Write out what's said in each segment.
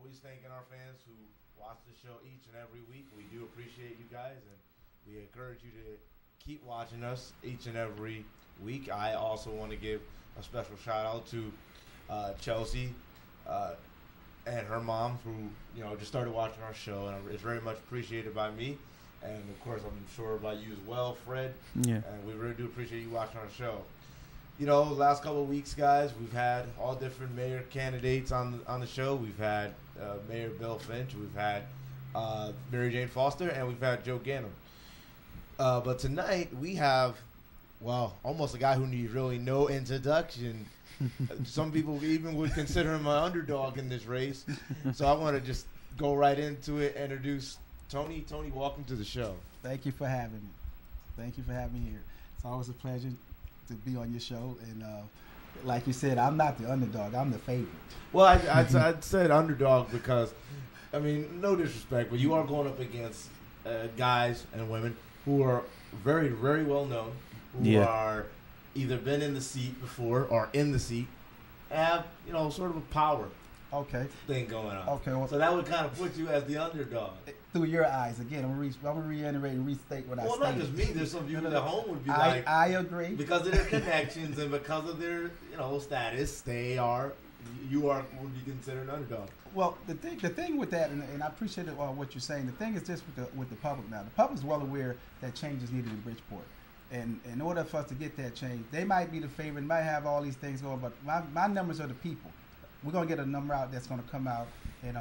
always thanking our fans who watch the show each and every week. We do appreciate you guys, and we encourage you to keep watching us each and every week. I also want to give a special shout out to Chelsea and her mom, who just started watching our show, and it's very much appreciated by me, and of course I'm sure by you as well, Fred. Yeah. And we really do appreciate you watching our show. The last couple of weeks, guys, we've had all different mayor candidates on the show. We've had Mayor Bill Finch, we've had Mary Jane Foster, and we've had Joe Ganim. But tonight we have, almost a guy who needs really no introduction. Some people even would consider him an underdog in this race. So I want to just go right into it. Introduce Tony. Tony, welcome to the show. Thank you for having me. Thank you for having me here. It's always a pleasure to be on your show. And like you said, I'm not the underdog. I'm the favorite. Well, I said underdog because, no disrespect, but you are going up against guys and women who are very, very well known, who are either been in the seat before or in the seat, have, sort of a power thing going on. Okay. Well, so that would kind of put you as the underdog. Through your eyes, again, I'm going to reiterate and restate what I stated. Well, not just me. There's some people at home would be I agree. Because of their connections and because of their, status, you would be considered an underdog. Well, the thing with that, and I appreciate what you're saying. The thing is just with the public now. The public is well aware that change is needed in Bridgeport. And in order for us to get that change, they might be the favorite, might have all these things going, but my numbers are the people. We're going to get a number out that's going to come out and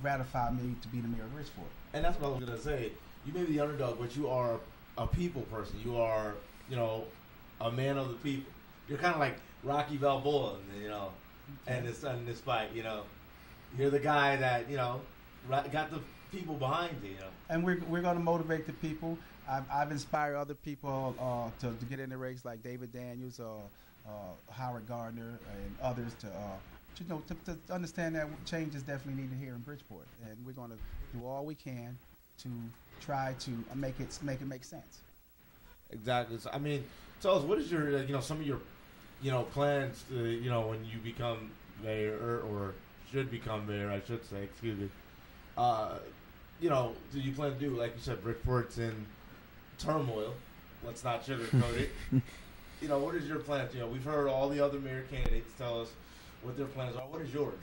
ratify me to be the mayor of Bridgeport. And that's what I was going to say. You may be the underdog, but you are a people person. You are, a man of the people. You're kind of like Rocky Balboa, and this fight, You're the guy that, got the people behind you, And we're going to motivate the people. I've inspired other people to get in the race, like David Daniels, Howard Gardner, and others to understand that change is definitely needed here in Bridgeport, and we're going to do all we can to try to make it make sense. Exactly. So, tell us, what is your some of your plans when you become mayor or should become mayor, I should say. Excuse me. Do you plan to do, like you said, Bridgeport's in turmoil? Let's not sugarcoat it. What is your plan? We've heard all the other mayor candidates tell us what their plans are. What is yours?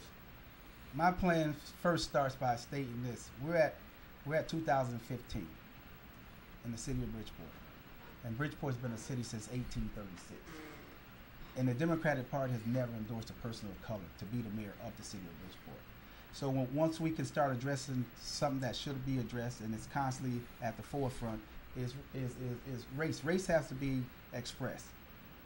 My plan first starts by stating this: we're at 2015 in the city of Bridgeport, and Bridgeport's been a city since 1836. And the Democratic Party has never endorsed a person of color to be the mayor of the city of Bridgeport. So once we can start addressing something that should be addressed, and it's constantly at the forefront, is race. Race has to be expressed.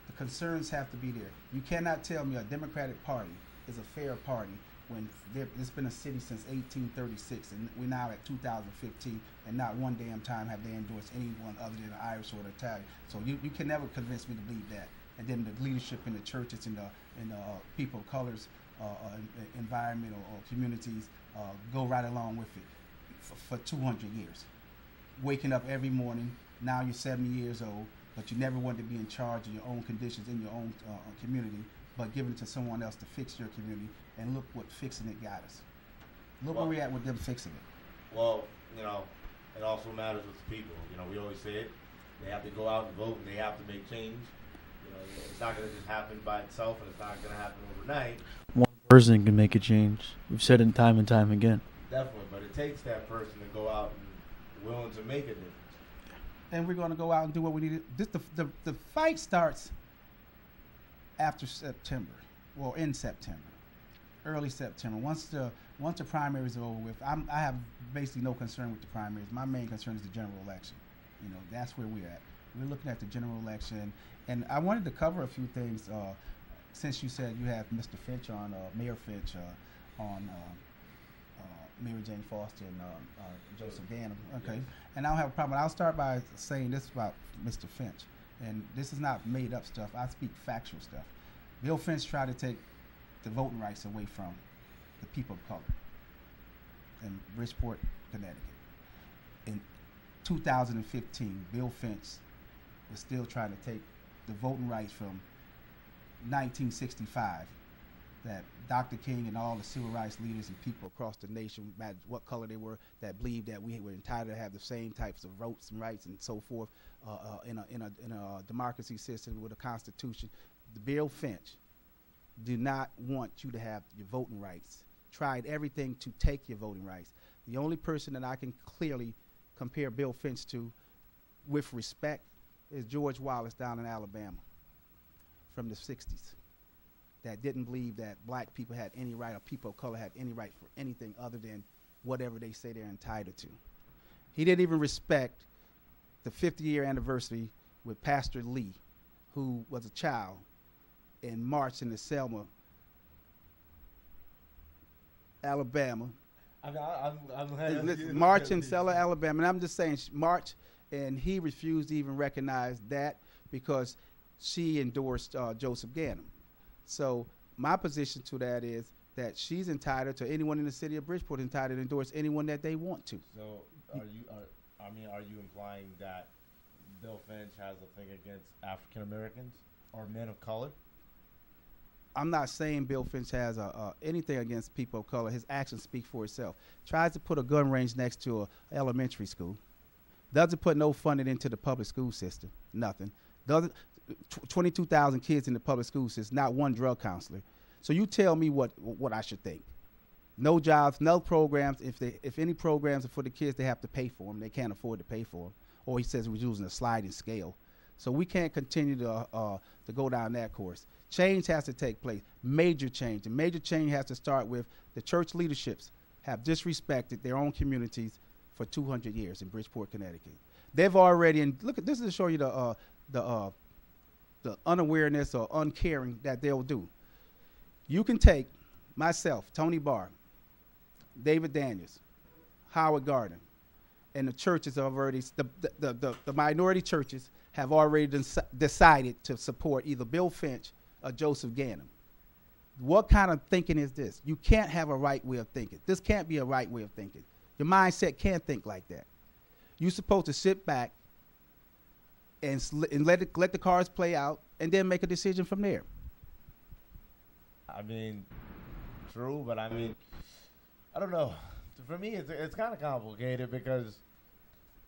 The concerns have to be there. You cannot tell me a Democratic Party is a fair party when it's been a city since 1836, and we're now at 2015, and not one damn time have they endorsed anyone other than an Irish or an Italian. So you can never convince me to believe that. And then the leadership in the churches and the people of colors, environmental communities go right along with it for 200 years. Waking up every morning, now you're 70 years old, but you never wanted to be in charge of your own conditions in your own community, but giving it to someone else to fix your community, and look what fixing it got us. Look where we're at with them fixing it. Well, it also matters with the people. We always say it. They have to go out and vote, and they have to make change. It's not going to just happen by itself, and it's not going to happen overnight. One person can make a change. We've said it time and time again. Definitely, but it takes that person to go out and willing to make a difference. And we're going to go out and do what we need to. The fight starts after September, in September, early September. Once the primaries are over with, I have basically no concern with the primaries. My main concern is the general election. That's where we're at. We're looking at the general election, and I wanted to cover a few things. Since you said you have Mr. Finch on, Mayor Finch on Mary Jane Foster and Joseph Ganim. Okay, yes. And I don't have a problem. I'll start by saying this about Mr. Finch, and this is not made up stuff. I speak factual stuff. Bill Finch tried to take the voting rights away from the people of color in Bridgeport, Connecticut. In 2015, Bill Finch was still trying to take the voting rights from 1965 that Dr. King and all the civil rights leaders and people across the nation, no matter what color they were, that believed that we were entitled to have the same types of votes and rights and so forth in a democracy system with a constitution. The Bill Finch do not want you to have your voting rights. Tried everything to take your voting rights. The only person that I can clearly compare Bill Finch to with respect is George Wallace down in Alabama from the 60s, that didn't believe that black people had any right or people of color had any right for anything other than whatever they say they're entitled to. He didn't even respect the 50-year anniversary with Pastor Lee, who was a child and marched in the Selma, Alabama. March in Selma, Alabama. And I'm just saying, march, and he refused to even recognize that because she endorsed Joseph Ganim. So my position to that is that she's entitled to, anyone in the city of Bridgeport entitled to endorse anyone that they want to. So are you implying that Bill Finch has a thing against African Americans or men of color? I'm not saying Bill Finch has anything against people of color. His actions speak for itself. Tries to put a gun range next to an elementary school. Doesn't put no funding into the public school system. Nothing. Doesn't 22,000 kids in the public school system. Not one drug counselor. So you tell me what I should think. No jobs, no programs. If any programs are for the kids, they have to pay for them. They can't afford to pay for them. Or he says we're using a sliding scale. So we can't continue to go down that course. Change has to take place, major change. And major change has to start with the church leaderships have disrespected their own communities for 200 years in Bridgeport, Connecticut. They've already, and look at this is to show you the unawareness or uncaring that they'll do. You can take myself, Tony Barr, David Daniels, Howard Gardner, and the churches have already, the minority churches have already decided to support either Bill Finch or Joseph Ganim. What kind of thinking is this? You can't have a right way of thinking. This can't be a right way of thinking. Your mindset can't think like that. You're supposed to sit back and let the cards play out and then make a decision from there. I mean, true, but I mean, I don't know. For me, it's kind of complicated because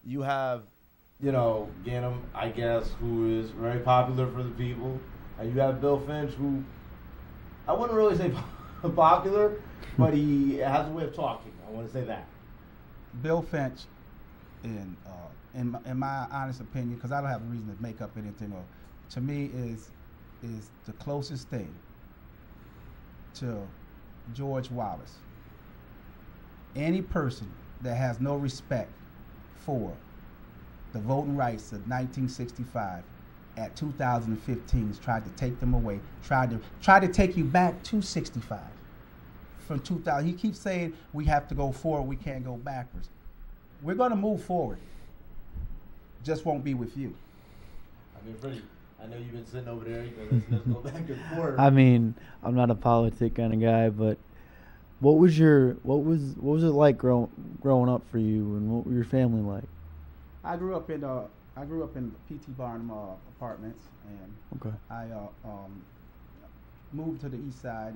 you have, Ganim, I guess, who is very popular for the people, and you have Bill Finch, who I wouldn't really say popular, but he has a way of talking. I want to say that. Bill Finch, in my honest opinion, because I don't have a reason to make up anything, to me is the closest thing to George Wallace. Any person that has no respect for the voting rights of 1965 at 2015 has tried to take them away, tried to take you back to 65 from 2000. He keeps saying we have to go forward, we can't go backwards. We're going to move forward. Just won't be with you. I mean, Freddie, I know you've been sitting over there. Let's go back and forth. I mean, I'm not a politic kind of guy, but what was it like growing up for you, and what were your family like? I grew up in P.T. Barnum apartments, and okay. I moved to the east side.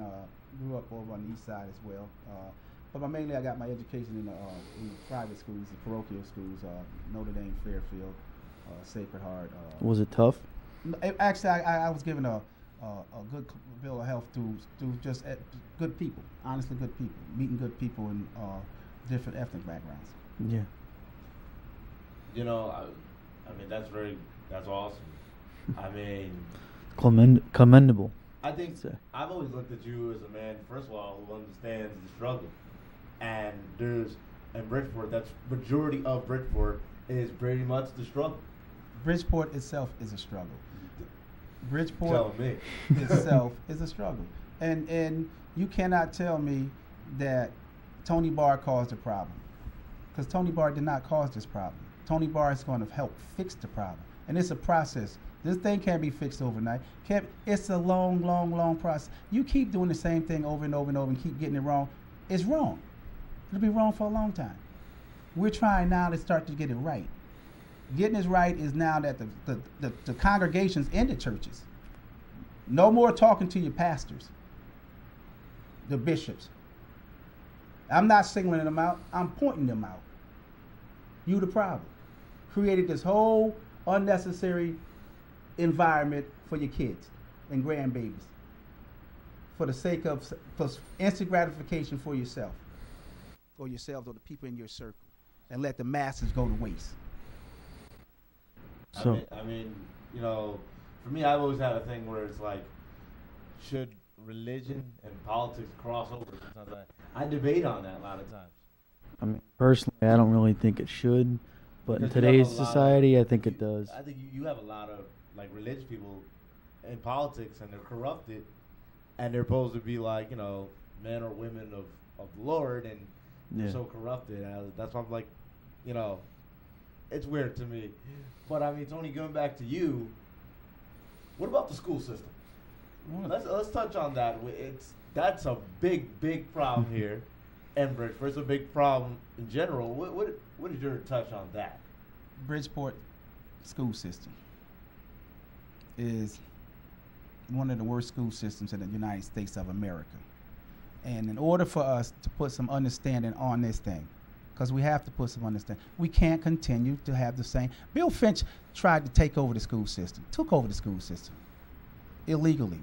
Grew up over on the east side as well. But mainly I got my education in the private schools, the parochial schools, Notre Dame, Fairfield, Sacred Heart. Was it tough? Actually, I was given a good bill of health through just good people, honestly good people, meeting good people in different ethnic backgrounds. Yeah. I mean, that's awesome. I mean, commendable. I think I've always looked at you as a man, first of all, who understands the struggle. And in Bridgeport, that's majority of Bridgeport is pretty much the struggle. Bridgeport itself is a struggle. Bridgeport Tell me. itself is a struggle. And you cannot tell me that Tony Barr caused the problem. Because Tony Barr did not cause this problem. Tony Barr is going to help fix the problem. And it's a process. This thing can't be fixed overnight. It's a long, long, long process. You keep doing the same thing over and over and over and keep getting it wrong, it's wrong. It'll be wrong for a long time. We're trying now to start to get it right. Getting it right is now that the congregations in the churches, no more talking to your pastors. the bishops. I'm not singling them out. I'm pointing them out. You the problem. Created this whole unnecessary environment for your kids and grandbabies for the sake of for instant gratification for yourself or yourselves or the people in your circle, and let the masses go to waste. So I mean, you know, for me, I've always had a thing where it's like, should religion and politics cross over? Sometimes I debate on that a lot of times. I mean, personally, I don't really think it should, but in Because you have today's a lot society, of- I think it does. I think you have a lot of like religious people in politics, and they're corrupted, and they're supposed to be like, you know, men or women of the Lord, and they're Yeah. so corrupted. That's why I'm like, you know, it's weird to me. But I mean, Tony, going back to you, what about the school system? Let's touch on that. That's a big problem here, and Bridgeport. It's a big problem in general. What is your touch on that? Bridgeport school system is one of the worst school systems in the United States of America. And in order for us to put some understanding on this thing, because we have to put some understanding, we can't continue to have the same. Bill Finch tried to take over the school system, took over the school system illegally,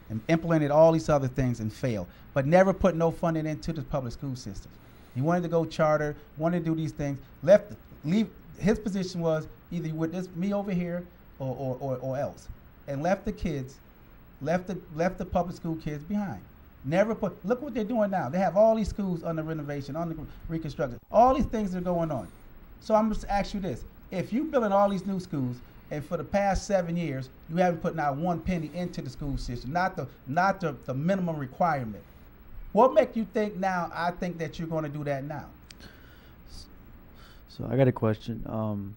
and implemented all these other things and failed, but never put no funding into the public school system. He wanted to go charter, wanted to do these things, leave. His position was either with this me over here or else, and left the kids, left the public school kids behind. Never put. Look what they're doing now. They have all these schools under renovation, under reconstruction. All these things are going on. So I'm just ask you this: if you building all these new schools, and for the past 7 years you haven't put not one penny into the school system, not the minimum requirement, what make you think now? I think that you're going to do that now. So I got a question.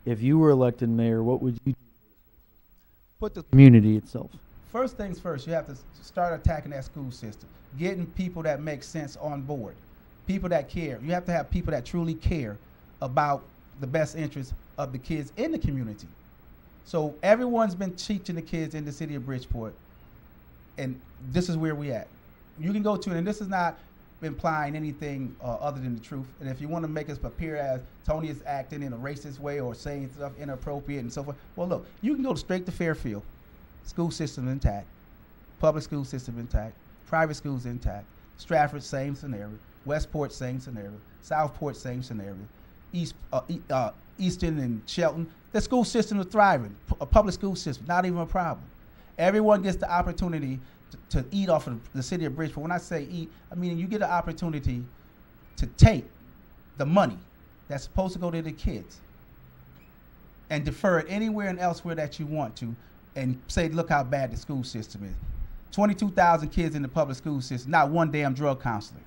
If you were elected mayor, what would you do Put the for the community itself? First things first, you have to start attacking that school system, getting people that make sense on board, people that care. You have to have people that truly care about the best interests of the kids in the community. So everyone's been teaching the kids in the city of Bridgeport, and this is where we at. You can go to, and this is not implying anything other than the truth. And if you want to make us appear as Tony is acting in a racist way or saying stuff inappropriate and so forth, well, look, you can go straight to Fairfield. School system intact, public school system intact, private schools intact, Stratford, same scenario, Westport, same scenario, Southport, same scenario, Easton and Shelton, the school system is thriving, a public school system, not even a problem. Everyone gets the opportunity to eat off of the city of Bridgeport. When I say eat, I mean you get an opportunity to take the money that's supposed to go to the kids and defer it anywhere and elsewhere that you want to, and say, look how bad the school system is. 22,000 kids in the public school system, not one damn drug counselor.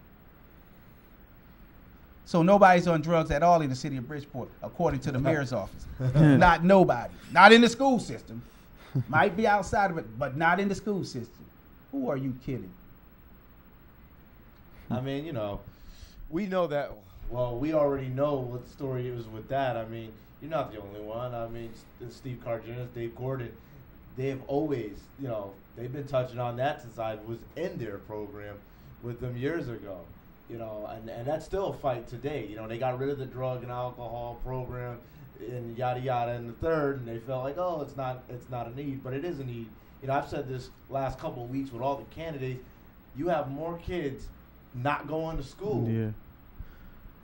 So nobody's on drugs at all in the city of Bridgeport, according to the mayor's office. Not nobody. Not in the school system. Might be outside of it, but not in the school system. Who are you kidding? I mean, you know, we know that. Well, we already know what the story is with that. I mean, you're not the only one. I mean, Steve Cardenas, Dave Gordon, they have always, you know, they've been touching on that since I was in their program with them years ago. You know, and that's still a fight today. You know, they got rid of the drug and alcohol program and yada yada and the third, and they felt like, oh, it's not a need, but it is a need. You know, I've said this last couple of weeks with all the candidates. You have more kids not going to school, Yeah.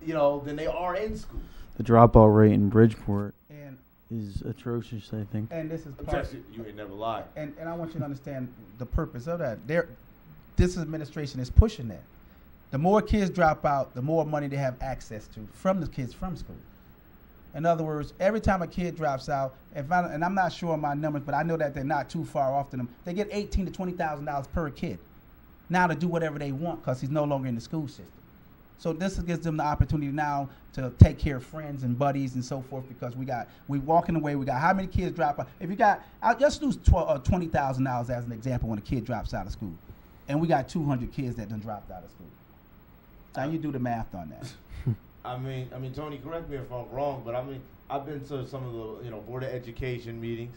you know, than they are in school. The dropout rate in Bridgeport And is atrocious, I think. this is I'm part. telling you, you ain't never lied. And I want you to understand the purpose of that. This administration is pushing that. The more kids drop out, the more money they have access to from the kids from school. In other words, every time a kid drops out, and I'm not sure on my numbers, but I know that they're not too far off to them. They get $18,000 to $20,000 per kid now to do whatever they want because he's no longer in the school system. So this gives them the opportunity now to take care of friends and buddies and so forth, because we walking away. We got how many kids drop out? If you got, just lose $20,000 as an example when a kid drops out of school, and we got 200 kids that done dropped out of school. Now you do the math on that. I mean, Tony, correct me if I'm wrong, but I mean, I've been to some of the, you know, Board of Education meetings,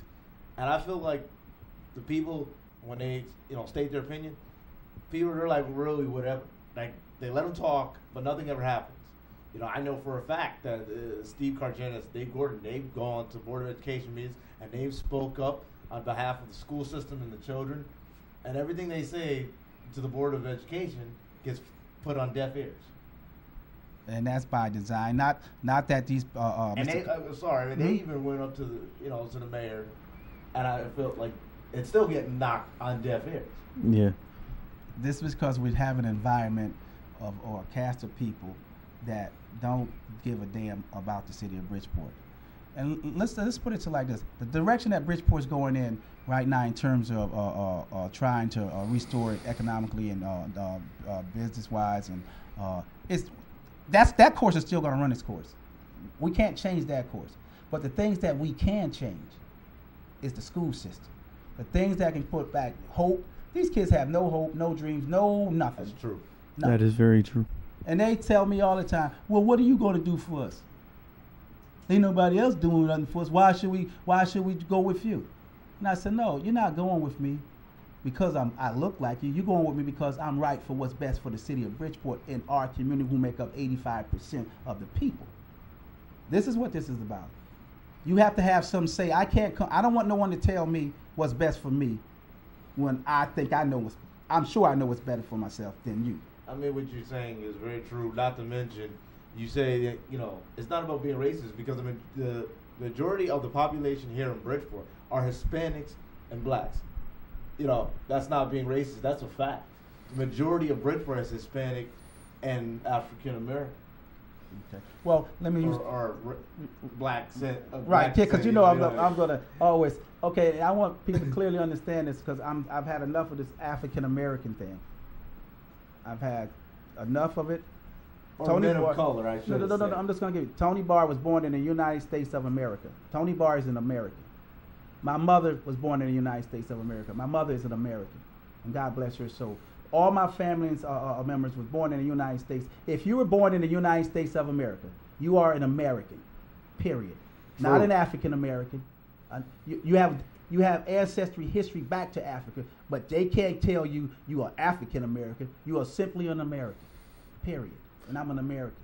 and I feel like the people, when they, you know, state their opinion, people are like really whatever. Like they let them talk, but nothing ever happens. You know, I know for a fact that Steve Cardenas, Dave Gordon, they've gone to Board of Education meetings and they've spoke up on behalf of the school system and the children, and everything they say to the Board of Education gets put on deaf ears. And that's by design. Not that these. And they, they even went up to to the mayor, and I felt like it's still getting knocked on deaf ears. Yeah. This is because we have an environment or a cast of people that don't give a damn about the city of Bridgeport. And let's put it to like this: the direction that Bridgeport's going in right now in terms of trying to restore it economically and business-wise, and that course is still going to run its course. We can't change that course. But the things that we can change is the school system. The things that can put back hope. These kids have no hope, no dreams, no nothing. That's true. That is very true. And they tell me all the time, well, what are you going to do for us? Ain't nobody else doing nothing for us. Why should we go with you? And I said, no, you're not going with me because I look like you. You're going with me because I'm right for what's best for the city of Bridgeport and our community, who make up 85% of the people. This is what this is about. You have to have some say. I don't want no one to tell me what's best for me when I think I'm sure I know what's better for myself than you. I mean, what you're saying is very true. Not to mention, you say that, it's not about being racist because the majority of the population here in Bridgeport are Hispanics and blacks. That's not being racist. That's a fact. The majority of Bridgeport is Hispanic and African American. Okay. Well, let me use or black. Right, because I'm gonna always. Okay, I want people to clearly understand this because I've had enough of this African American thing. I've had enough of it. Or Tony Barr, of color, I should. No. I'm just gonna give you. Tony Barr was born in the United States of America. Tony Barr is an American. My mother was born in the United States of America. My mother is an American, and God bless her soul. All my family's members was born in the United States. If you were born in the United States of America, you are an American, period. True. Not an African American. You have ancestry history back to Africa, but they can't tell you you are African American. You are simply an American, period. And I'm an American.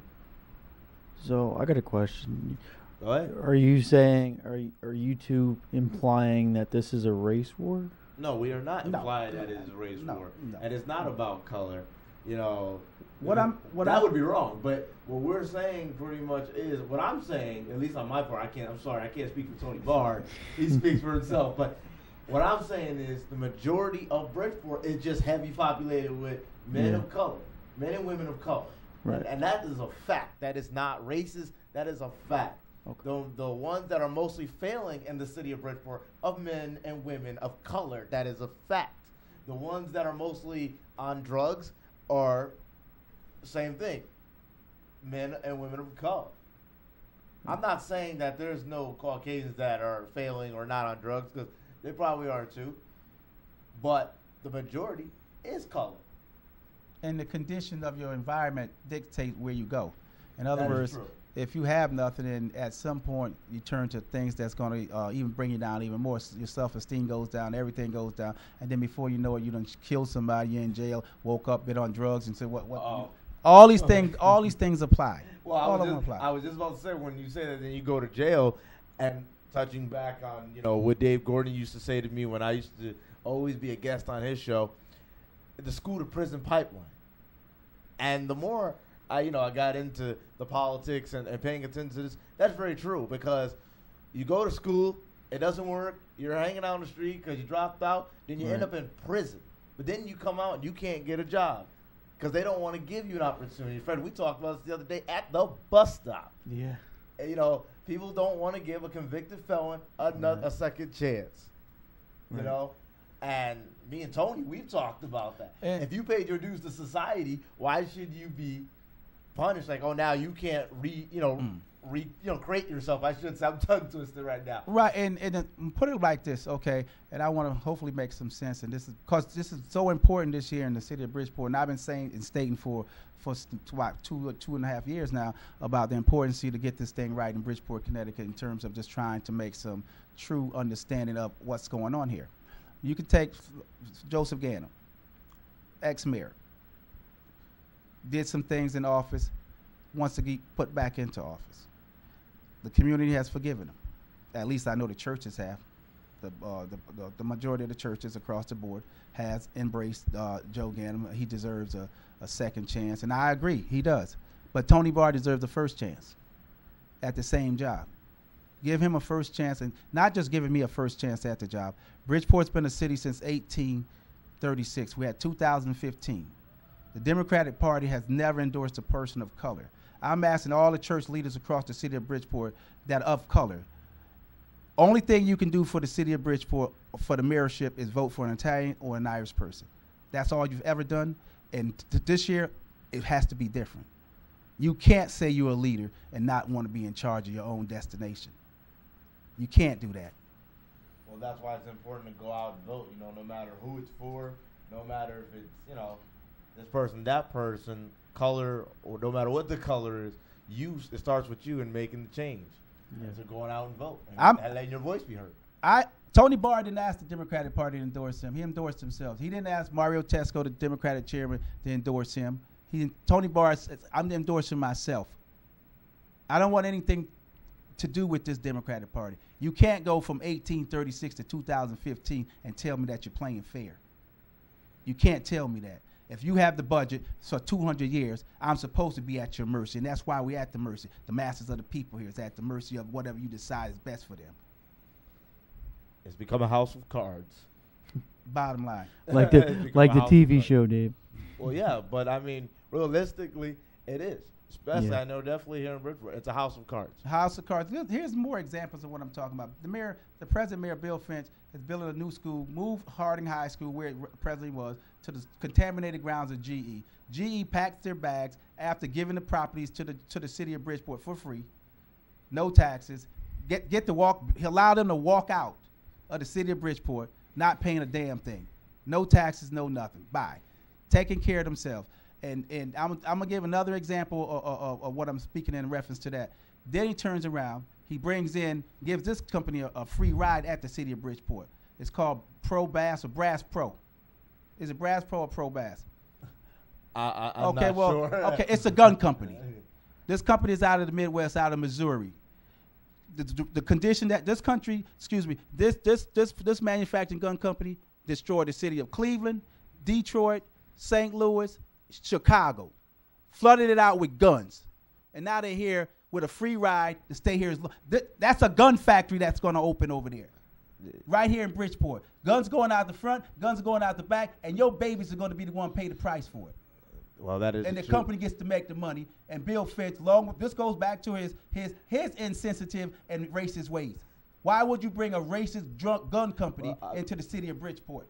So I got a question. Go ahead. Are you saying, are you two implying that this is a race war? No, we are not implying that it is a race war. No. And it's not about color. That would be wrong. But what we're saying pretty much is, what I'm saying, at least on my part, I can't speak for Tony Barr. He speaks for himself. But what I'm saying is the majority of Bridgeport is just heavy populated with men of color, men and women of color. Right. And that is a fact. That is not racist. That is a fact. Okay. The ones that are mostly failing in the city of Bridgeport of men and women of color, that is a fact. The ones that are mostly on drugs are same thing, men and women of color. I'm not saying that there's no Caucasians that are failing or not on drugs, because they probably are too, but the majority is color. And the condition of your environment dictate where you go. In other words, true. If you have nothing, and at some point you turn to things that's going to even bring you down even more. Your self-esteem goes down, everything goes down, and then before you know it, you done killed somebody, you're in jail, woke up, been on drugs, and said what? All these things apply. Well, I was just about to say, when you say that, then you go to jail, and touching back on what Dave Gordon used to say to me when I used to always be a guest on his show, the school to prison pipeline, and the more I got into the politics and paying attention to this. That's very true, because you go to school, it doesn't work, you're hanging out on the street because you dropped out, then you end up in prison. But then you come out and you can't get a job because they don't want to give you an opportunity. Fred, we talked about this the other day at the bus stop. Yeah. People don't want to give a convicted felon a second chance. Right. And me and Tony, we've talked about that. And if you paid your dues to society, why should you be punished? Like, oh, now you can't create yourself. I should say, I'm tongue twisted right now. Right, and put it like this, okay? And I want to hopefully make some sense. And this is because this is so important this year in the city of Bridgeport. And I've been saying and stating for two and a half years now about the importance to get this thing right in Bridgeport, Connecticut, in terms of just trying to make some true understanding of what's going on here. You could take Joseph Ganim. ex-mayor, did some things in office, wants to get put back into office. The community has forgiven him. At least I know the churches have. The majority of the churches across the board has embraced Joe Ganim. He deserves a second chance, and I agree, he does. But Tony Barr deserves a first chance at the same job. Give him a first chance, and not just giving me a first chance at the job. Bridgeport's been a city since 1836. We had 2015. The Democratic Party has never endorsed a person of color. I'm asking all the church leaders across the city of Bridgeport that of color. Only thing you can do for the city of Bridgeport for the mayorship is vote for an Italian or an Irish person. That's all you've ever done, and this year it has to be different. You can't say you're a leader and not want to be in charge of your own destination. You can't do that. Well, that's why it's important to go out and vote, no matter who it's for, no matter if it's, this person, that person, color, or no matter what the color is, it starts with you in making the change. Yeah. So going out and vote and letting your voice be heard. Tony Barr didn't ask the Democratic Party to endorse him. He endorsed himself. He didn't ask Mario Tesco, the Democratic chairman, to endorse him. Tony Barr says, I'm endorsing myself. I don't want anything to do with this Democratic Party. You can't go from 1836 to 2015 and tell me that you're playing fair. You can't tell me that. If you have the budget for 200 years, I'm supposed to be at your mercy, and that's why we're at the mercy. The masses of the people here is at the mercy of whatever you decide is best for them. It's become a house of cards. Bottom line. Like the TV show, Dave. Well, yeah, but I mean, realistically, it is. Especially, Yeah. I know definitely here in Bridgeport, it's a house of cards. House of cards. Here's more examples of what I'm talking about. The present mayor, Bill Finch, is building a new school, moved Harding High School, where it presently was, to the contaminated grounds of GE. GE packed their bags after giving the properties to the city of Bridgeport for free, no taxes. Get to walk. He allowed them to walk out of the city of Bridgeport, not paying a damn thing, no taxes, no nothing. Bye, taking care of themselves. And I'm gonna give another example of what I'm speaking in reference to that. Then he turns around, he gives this company a free ride at the city of Bridgeport. It's called Pro Bass or Brass Pro. Is it Brass Pro or Pro Bass? I'm not sure. Okay, it's a gun company. This company is out of the Midwest, out of Missouri. The condition that this manufacturing gun company destroyed the city of Cleveland, Detroit, St. Louis, Chicago, flooded it out with guns, and now they're here with a free ride to stay here. That's a gun factory that's going to open over there, right here in Bridgeport. Guns going out the front, guns going out the back, and your babies are going to be the one to pay the price for it. Well, that is and the true. company gets to make the money. And Bill Finch, this goes back to his insensitive and racist ways. Why would you bring a racist drunk gun company into the city of Bridgeport?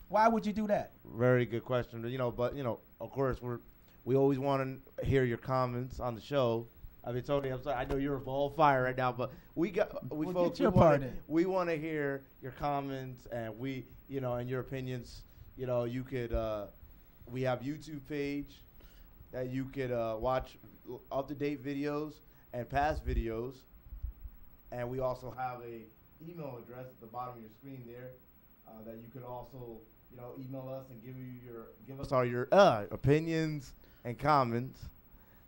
Why would you do that? Very good question. But of course we always want to hear your comments on the show. I mean, Tony, I'm sorry, I know you're a ball of fire right now, but we want to hear your comments and and your opinions. You could we have YouTube page that you could watch up-to-date videos and past videos, and we also have a email address at the bottom of your screen there that you could also email us and give us all your opinions and comments.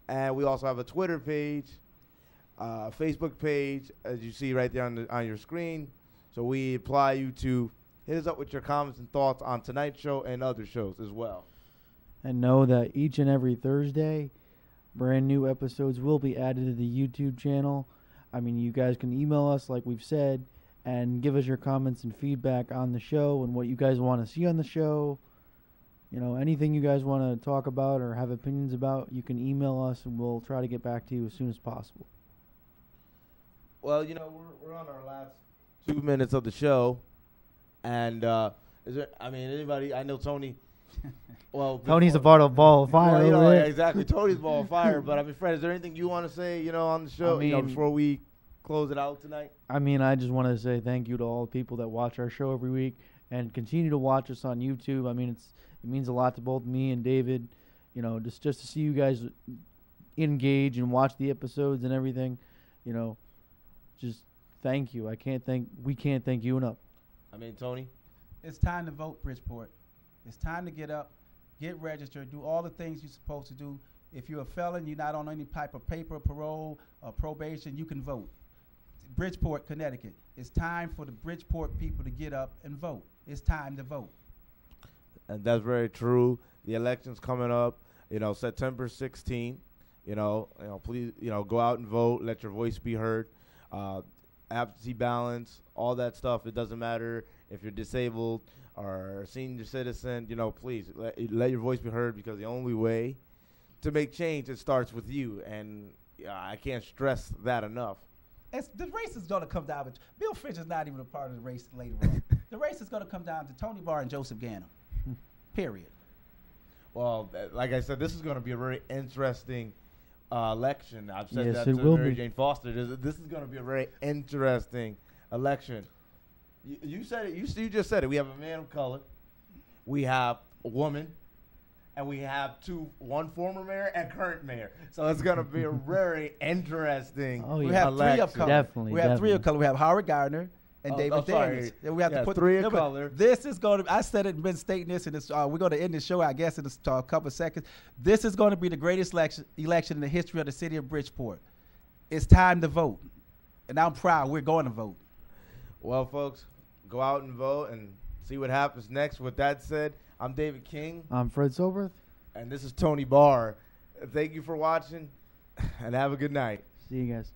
And we also have a Twitter page, Facebook page, as you see right there on your screen. So we apply you to hit us up with your comments and thoughts on tonight's show and other shows as well. And know that each and every Thursday, brand new episodes will be added to the YouTube channel. I mean, you guys can email us, like we've said, and give us your comments and feedback on the show and what you guys want to see on the show. Anything you guys want to talk about or have opinions about, you can email us and we'll try to get back to you as soon as possible. Well, we're on our last 2 minutes of the show, and anybody? I know Tony. Well, Tony's a ball of fire. Exactly. Tony's ball of fire. But I mean, Fred, is there anything you want to say, on the show, before we close it out tonight? I mean, I just want to say thank you to all the people that watch our show every week and continue to watch us on YouTube. I mean, it means a lot to both me and David, just to see you guys engage and watch the episodes and everything, just thank you. We can't thank you enough. I mean, Tony? It's time to vote, Bridgeport. It's time to get up, get registered, do all the things you're supposed to do. If you're a felon, you're not on any type of paper, parole, or probation, you can vote. Bridgeport, Connecticut. It's time for the Bridgeport people to get up and vote. It's time to vote. And that's very true. The election's coming up, September 16th. Please, go out and vote. Let your voice be heard. Absentee balance, all that stuff. It doesn't matter if you're disabled or a senior citizen. Please let your voice be heard, because the only way to make change, it starts with you. And I can't stress that enough. The race is going to come down, but Bill Fredric is not even a part of the race later on. The race is going to come down to Tony Barr and Joseph Ganim. Period. Well, like I said, this is going to be a very interesting election. I've said Yes, that it to will Mary be. Jane Foster. This is going to be a very interesting election. You said it. You just said it. We have a man of color. We have a woman. And we have one former mayor and current mayor. So it's going to be a very interesting Oh, yeah. We have election. three of color. Definitely, We have three of definitely. color. We have Howard Gardner and Oh, David oh, sorry. Daniels. And we have Yeah, to put three of no, but color. This is going to. I said it and been stating this, and we're going to end the show, I guess, in a couple of seconds. This is going to be the greatest election in the history of the city of Bridgeport. It's time to vote, and I'm proud. We're going to vote. Well, folks, go out and vote and see what happens next. With that said, I'm David King. I'm Fred Cilbrith. And this is Tony Barr. Thank you for watching, and have a good night. See you guys.